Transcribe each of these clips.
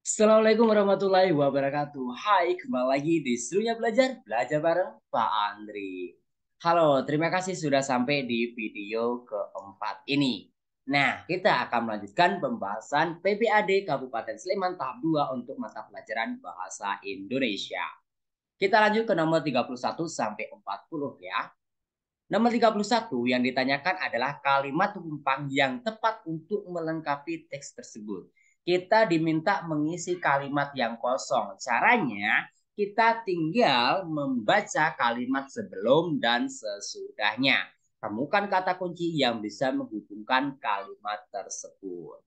Assalamualaikum warahmatullahi wabarakatuh. Hai, kembali lagi di Serunya Belajar, belajar bareng Pak Andri. Halo, terima kasih sudah sampai di video keempat ini. Nah, kita akan melanjutkan pembahasan PPAD Kabupaten Sleman tahap 2 untuk mata pelajaran Bahasa Indonesia. Kita lanjut ke nomor 31 sampai 40 ya. Nomor 31 yang ditanyakan adalah kalimat tumpang yang tepat untuk melengkapi teks tersebut. Kita diminta mengisi kalimat yang kosong. Caranya kita tinggal membaca kalimat sebelum dan sesudahnya. Temukan kata kunci yang bisa menghubungkan kalimat tersebut.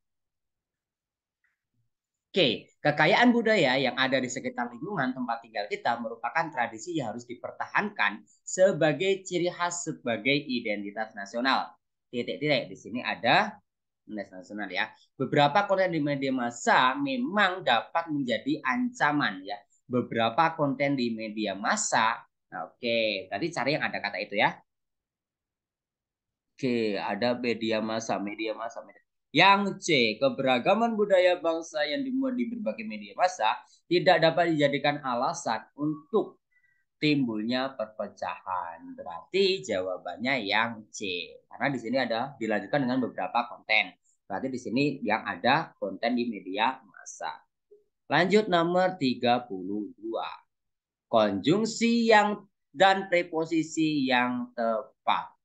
Oke, kekayaan budaya yang ada di sekitar lingkungan tempat tinggal kita merupakan tradisi yang harus dipertahankan sebagai ciri khas sebagai identitas nasional. Titik-titik di sini ada identitas nasional ya. Beberapa konten di media massa memang dapat menjadi ancaman ya. Beberapa konten di media massa. Nah, oke, tadi cari yang ada kata itu ya. Oke, ada media massa. Yang C, keberagaman budaya bangsa yang dimuat di berbagai media massa tidak dapat dijadikan alasan untuk timbulnya perpecahan. Berarti jawabannya yang C. Karena di sini ada dilanjutkan dengan beberapa konten. Berarti di sini yang ada konten di media massa. Lanjut nomor 32. Konjungsi yang dan preposisi yang tepat.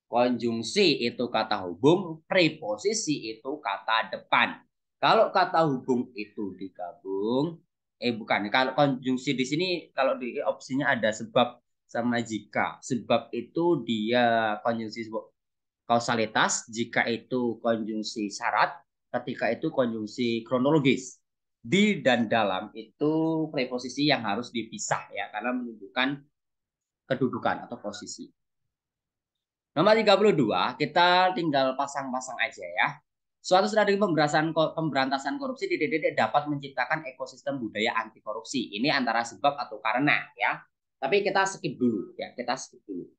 Konjungsi itu kata hubung, preposisi itu kata depan. Kalau kata hubung itu digabung, bukan. Kalau konjungsi di sini kalau di opsinya ada sebab sama jika. Sebab itu dia konjungsi kausalitas, jika itu konjungsi syarat, ketika itu konjungsi kronologis. Di dan dalam itu preposisi yang harus dipisah ya karena menunjukkan kedudukan atau posisi. Nomor 32, kita tinggal pasang-pasang aja ya. Suatu strategi pemberantasan korupsi titik-titik dapat menciptakan ekosistem budaya anti korupsi. Ini antara sebab atau karena ya. Tapi kita skip dulu ya, kita skip dulu.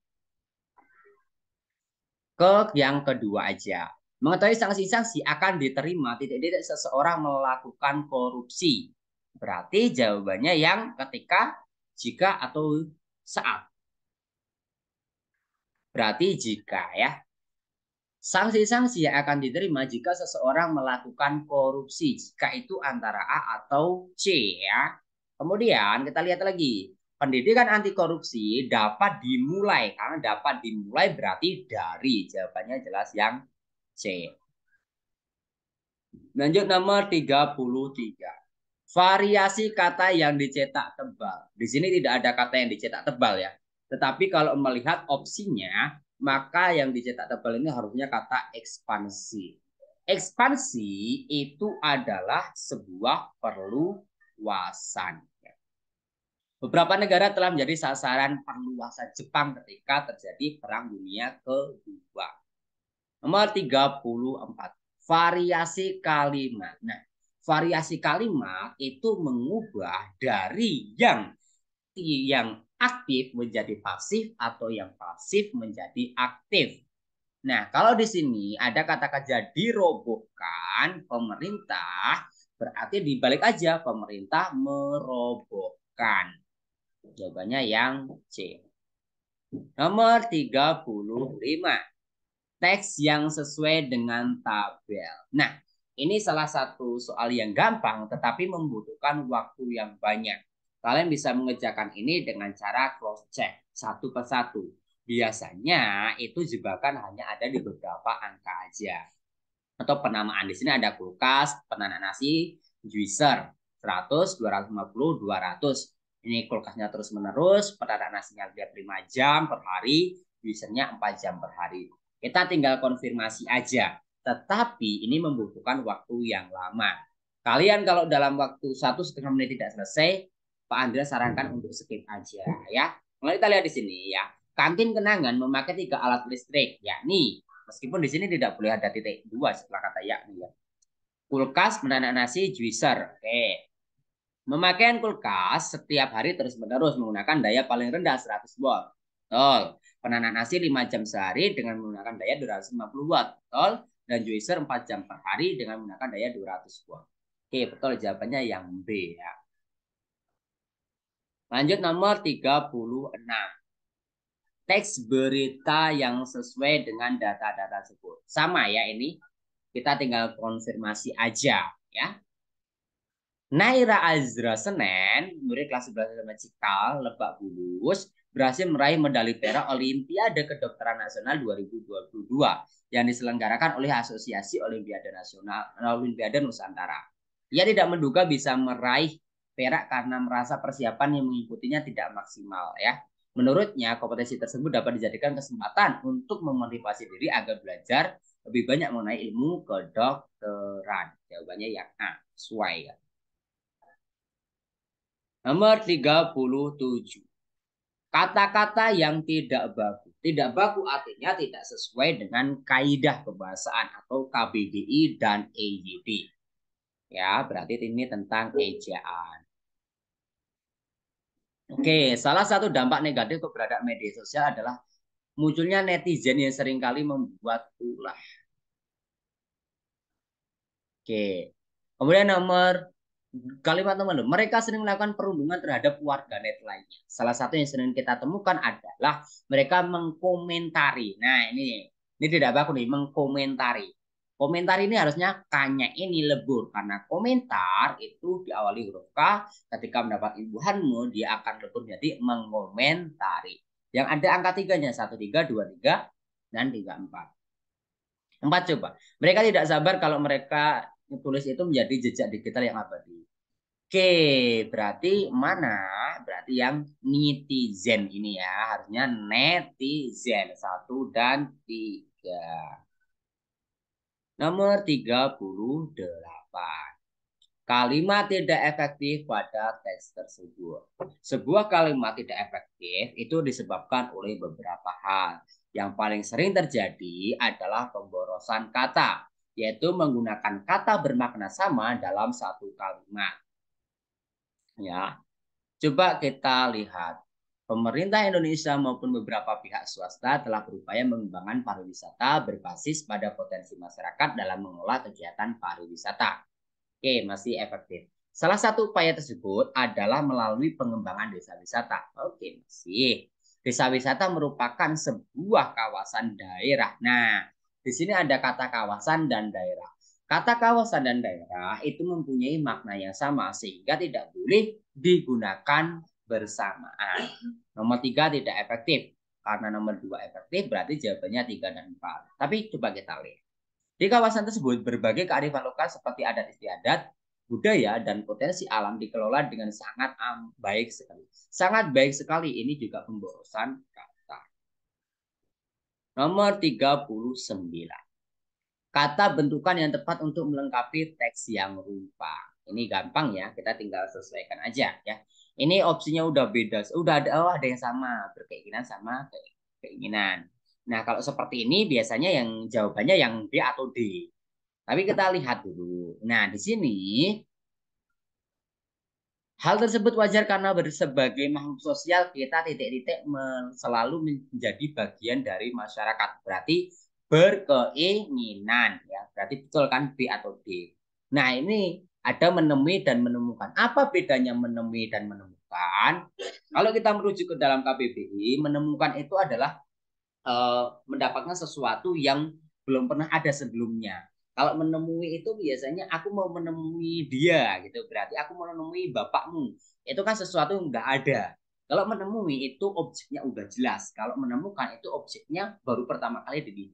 Ke yang kedua aja. Mengetahui sanksi-sanksi akan diterima titik-titik seseorang melakukan korupsi. Berarti jawabannya yang ketika, jika, atau saat. Berarti jika ya. Sanksi-sanksi yang akan diterima jika seseorang melakukan korupsi. Jika itu antara A atau C ya. Kemudian kita lihat lagi. Pendidikan anti korupsi dapat dimulai. Karena dapat dimulai berarti dari. Jawabannya jelas yang C. Lanjut nomor 33. Variasi kata yang dicetak tebal. Di sini tidak ada kata yang dicetak tebal ya. Tetapi kalau melihat opsinya, maka yang dicetak tebal ini harusnya kata ekspansi. Ekspansi itu adalah sebuah perluasan. Beberapa negara telah menjadi sasaran perluasan Jepang ketika terjadi Perang Dunia Kedua. Nomor 34. Variasi kalimat. Nah, variasi kalimat itu mengubah dari yang aktif menjadi pasif atau yang pasif menjadi aktif. Nah, kalau di sini ada kata kerja dirobohkan pemerintah, berarti dibalik aja pemerintah merobohkan. Jawabannya yang C. Nomor 35. Teks yang sesuai dengan tabel. Nah, ini salah satu soal yang gampang tetapi membutuhkan waktu yang banyak. Kalian bisa mengerjakan ini dengan cara cross check satu per satu. Biasanya itu jebakan hanya ada di beberapa angka aja. Atau penamaan di sini ada kulkas, penanak nasi, juicer, 100, 250, 200. Ini kulkasnya terus menerus, penanak nasinya dia 5 jam per hari, juicernya 4 jam per hari. Kita tinggal konfirmasi aja. Tetapi ini membutuhkan waktu yang lama. Kalian kalau dalam waktu 1,5 menit tidak selesai, Pak Andrea sarankan untuk skip aja ya. Mulai kita lihat di sini ya. Kantin kenangan memakai 3 alat listrik, yakni meskipun di sini tidak boleh ada titik 2 setelah kata yakni ya. Kulkas, penanak nasi, juicer. Oke. Memakaian kulkas setiap hari terus-menerus menggunakan daya paling rendah 100 watt. Betul. Penanak nasi 5 jam sehari dengan menggunakan daya 250 watt. Betul. Dan juicer 4 jam per hari dengan menggunakan daya 200 watt. Oke, betul jawabannya yang B ya. Lanjut nomor 36. Teks berita yang sesuai dengan data-data tersebut. Sama ya ini. Kita tinggal konfirmasi aja ya. Naira Azra Senen, murid kelas 11 Cikal, Lebak Bulus, berhasil meraih medali perak Olimpiade Kedokteran Nasional 2022 yang diselenggarakan oleh Asosiasi Olimpiade Nasional Olimpiade Nusantara. Ia tidak menduga bisa meraih perak karena merasa persiapan yang mengikutinya tidak maksimal ya. Menurutnya, kompetensi tersebut dapat dijadikan kesempatan untuk memotivasi diri agar belajar lebih banyak mengenai ilmu kedokteran. Jawabannya yang A, sesuai ya. Nomor 37. Kata-kata yang tidak baku. Tidak baku artinya tidak sesuai dengan kaidah kebahasaan atau KBBI dan EYD. Ya, berarti ini tentang ejaan. Oke, salah satu dampak negatif keberadaan media sosial adalah munculnya netizen yang seringkali membuat ulah. Oke. Kemudian kalimat nomor 2, mereka sering melakukan perundungan terhadap warganet lainnya. Salah satu yang sering kita temukan adalah mereka mengkomentari. Nah, ini tidak baku nih, mengkomentari. Komentar ini harusnya kanya ini lebur karena komentar itu diawali huruf K, ketika mendapat imbuhanmu dia akan lebur jadi mengomentari. Yang ada angka tiganya 13, 23 dan 34. 4 coba. Mereka tidak sabar kalau mereka tulis itu menjadi jejak digital yang abadi. Oke, berarti mana? Berarti yang netizen ini ya. Harusnya netizen. 1 dan 3. Nomor 38. Kalimat tidak efektif pada teks tersebut. Sebuah kalimat tidak efektif itu disebabkan oleh beberapa hal. Yang paling sering terjadi adalah pemborosan kata, yaitu menggunakan kata bermakna sama dalam satu kalimat. Ya, coba kita lihat. Pemerintah Indonesia maupun beberapa pihak swasta telah berupaya mengembangkan pariwisata berbasis pada potensi masyarakat dalam mengelola kegiatan pariwisata. Oke, masih efektif. Salah satu upaya tersebut adalah melalui pengembangan desa wisata. Oke, masih. Desa wisata merupakan sebuah kawasan daerah. Nah, di sini ada kata kawasan dan daerah. Kata kawasan dan daerah itu mempunyai makna yang sama sehingga tidak boleh digunakan bersamaan. Nomor 3 tidak efektif. Karena nomor 2 efektif berarti jawabannya 3 dan 4. Tapi coba kita lihat. Di kawasan tersebut, berbagai kearifan lokal seperti adat istiadat, budaya, dan potensi alam dikelola dengan sangat baik sekali. Sangat baik sekali, ini juga pemborosan kata. Nomor 39. Kata bentukan yang tepat untuk melengkapi teks yang rupa. Ini gampang ya, kita tinggal sesuaikan aja ya. Ini opsinya udah beda, udah ada, oh ada yang sama, berkeinginan sama keinginan. Nah, kalau seperti ini biasanya yang jawabannya yang B atau D. Tapi kita lihat dulu. Nah, di sini hal tersebut wajar karena sebagai makhluk sosial kita titik-titik selalu menjadi bagian dari masyarakat. Berarti berkeinginan ya. Berarti betul kan B atau D. Nah, ini ada menemui dan menemukan. Apa bedanya menemui dan menemukan? Kalau kita merujuk ke dalam KBBI, menemukan itu adalah mendapatkan sesuatu yang belum pernah ada sebelumnya. Kalau menemui itu biasanya aku mau menemui dia gitu, berarti aku mau menemui bapakmu. Itu kan sesuatu yang nggak ada. Kalau menemui itu objeknya udah jelas. Kalau menemukan itu objeknya baru pertama kali dilihat.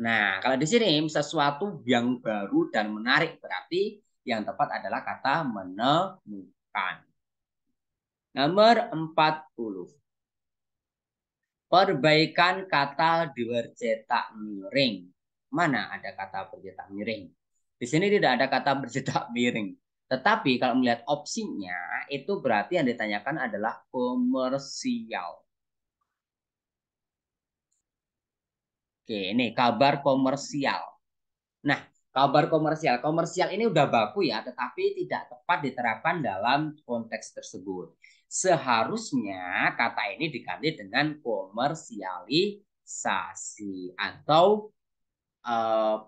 Nah, kalau di sini sesuatu yang baru dan menarik berarti yang tepat adalah kata menemukan. Nomor 40. Perbaikan kata bercetak miring. Mana ada kata bercetak miring? Di sini tidak ada kata bercetak miring. Tetapi kalau melihat opsinya, itu berarti yang ditanyakan adalah komersial. Oke, ini kabar komersial. Nah, kabar komersial. Komersial ini udah baku ya, tetapi tidak tepat diterapkan dalam konteks tersebut. Seharusnya kata ini diganti dengan komersialisasi atau uh,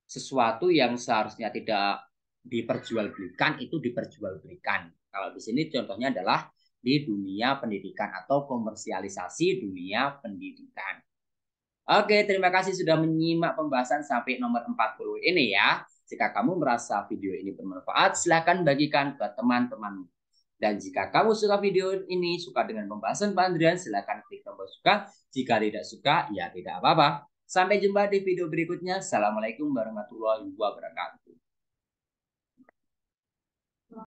sesuatu yang seharusnya tidak diperjualbelikan itu diperjualbelikan. Kalau di sini contohnya adalah di dunia pendidikan atau komersialisasi dunia pendidikan. Oke, terima kasih sudah menyimak pembahasan sampai nomor 40 ini ya. Jika kamu merasa video ini bermanfaat, silahkan bagikan ke teman-temanmu. Dan jika kamu suka video ini, suka dengan pembahasan Pak Andrian, silahkan klik tombol suka. Jika tidak suka, ya tidak apa-apa. Sampai jumpa di video berikutnya. Assalamualaikum warahmatullahi wabarakatuh.